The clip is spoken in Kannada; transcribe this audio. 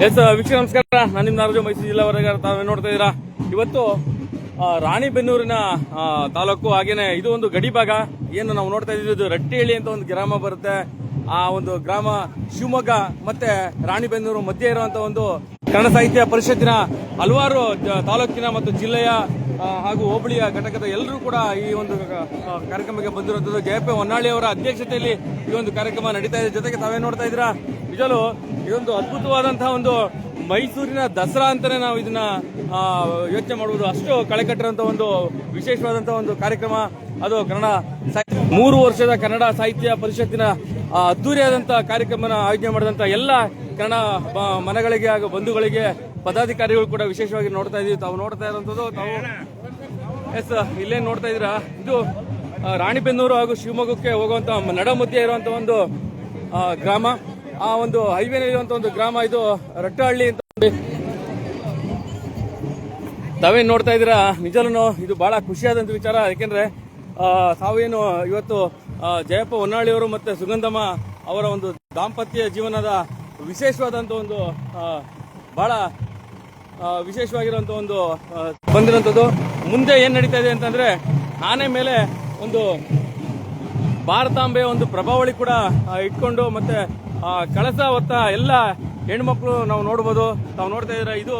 ವೀಕ್ಷಕ ನಮಸ್ಕಾರ. ನಾನು ನಿಮ್ಮ ನಾಗರಾಜು, ಮೈಸೂರು ಜಿಲ್ಲಾ ವರದಿಗಾರ. ತಾವೇ ನೋಡ್ತಾ ಇದ್ದೀರಾ, ಇವತ್ತು ರಾಣಿಬೆನ್ನೂರಿನ ತಾಲೂಕು, ಹಾಗೇನೆ ಇದು ಒಂದು ಗಡಿ ಭಾಗ. ಏನು ನಾವು ನೋಡ್ತಾ ಇದ್ದೀವಿ, ಇದು ರಟ್ಟಿಹಳ್ಳಿ ಅಂತ ಒಂದು ಗ್ರಾಮ ಬರುತ್ತೆ. ಆ ಒಂದು ಗ್ರಾಮ ಶಿವಮೊಗ್ಗ ಮತ್ತೆ ರಾಣಿಬೆನ್ನೂರು ಮಧ್ಯೆ ಇರುವಂತಹ ಒಂದು ಕನ್ನಡ ಸಾಹಿತ್ಯ ಪರಿಷತ್ತಿನ ಹಲವಾರು ತಾಲೂಕಿನ ಮತ್ತು ಜಿಲ್ಲೆಯ ಹಾಗೂ ಹೋಬಳಿಯ ಘಟಕದ ಎಲ್ಲರೂ ಕೂಡ ಈ ಒಂದು ಕಾರ್ಯಕ್ರಮಕ್ಕೆ ಬಂದಿರುವಂತದ್ದು. ಜಯಪ್ಪ ಹೊನ್ನಾಳಿ ಅವರ ಅಧ್ಯಕ್ಷತೆಯಲ್ಲಿ ಈ ಒಂದು ಕಾರ್ಯಕ್ರಮ ನಡೀತಾ ಇದೆ. ಜೊತೆಗೆ ತಾವೇ ನೋಡ್ತಾ ಇದ್ದೀರಾ, ನಿಜಲು ಇದೊಂದು ಅದ್ಭುತವಾದಂತಹ ಒಂದು ಮೈಸೂರಿನ ದಸರಾ ಅಂತಾನೆ ನಾವು ಇದನ್ನ ಯೋಚನೆ ಮಾಡಬಹುದು. ಅಷ್ಟು ಕಳೆಕಟ್ಟಿರುವಂತಹ ಒಂದು ವಿಶೇಷವಾದಂತಹ ಒಂದು ಕಾರ್ಯಕ್ರಮ ಅದು. ಕನ್ನಡ 3 ವರ್ಷದ ಕನ್ನಡ ಸಾಹಿತ್ಯ ಪರಿಷತ್ತಿನ ಅದ್ದೂರಿಯಾದಂತಹ ಕಾರ್ಯಕ್ರಮನ ಆಯೋಜನೆ ಮಾಡಿದಂತಹ ಎಲ್ಲ ಕನ್ನಡ ಮನೆಗಳಿಗೆ ಹಾಗೂ ಬಂಧುಗಳಿಗೆ, ಪದಾಧಿಕಾರಿಗಳು ಕೂಡ ವಿಶೇಷವಾಗಿ ನೋಡ್ತಾ ಇದೀವಿ. ತಾವು ನೋಡ್ತಾ ಇರುವಂತದ್ದು, ತಾವು ಇಲ್ಲೇನು ನೋಡ್ತಾ ಇದ್ದೀರಾ, ಇದು ರಾಣಿಬೆನ್ನೂರು ಹಾಗೂ ಶಿವಮೊಗ್ಗಕ್ಕೆ ಹೋಗುವಂತಹ ನಡ ಮಧ್ಯೆ ಇರುವಂತಹ ಒಂದು ಗ್ರಾಮ. ಆ ಒಂದು ಹೈವೇನಲ್ಲಿರುವಂತಹ ಒಂದು ಗ್ರಾಮ ಇದು ರಟ್ಟಹಳ್ಳಿ ಅಂತ. ತಾವೇನು ನೋಡ್ತಾ ಇದ್ದೀರಾ, ನಿಜಲೂ ಇದು ಬಹಳ ಖುಷಿಯಾದಂತ ವಿಚಾರ. ಯಾಕೆಂದ್ರೆ ತಾವೇನು ಇವತ್ತು ಜಯಪ್ಪ ಹೊನ್ನಾಳಿ ಅವರು ಮತ್ತೆ ಸುಗಂಧಮ್ಮ ಅವರ ಒಂದು ದಾಂಪತ್ಯ ಜೀವನದ ವಿಶೇಷವಾದಂತ ಒಂದು ಬಹಳ ವಿಶೇಷವಾಗಿರುವಂತ ಒಂದು ಬಂದಿರುವಂತದ್ದು. ಮುಂದೆ ಏನ್ ನಡೀತಾ ಇದೆ ಅಂತಂದ್ರೆ, ಆನೆ ಮೇಲೆ ಒಂದು ಭಾರತಾಂಬೆಯ ಒಂದು ಪ್ರಭಾವಳಿ ಕೂಡ ಇಟ್ಕೊಂಡು ಮತ್ತೆ ಕಳಸ ಹೊತ್ತ ಎಲ್ಲ ಹೆಣ್ಮಕ್ಳು ನಾವು ನೋಡಬಹುದು. ತಾವು ನೋಡ್ತಾ ಇದ್ದೀರಾ, ಇದು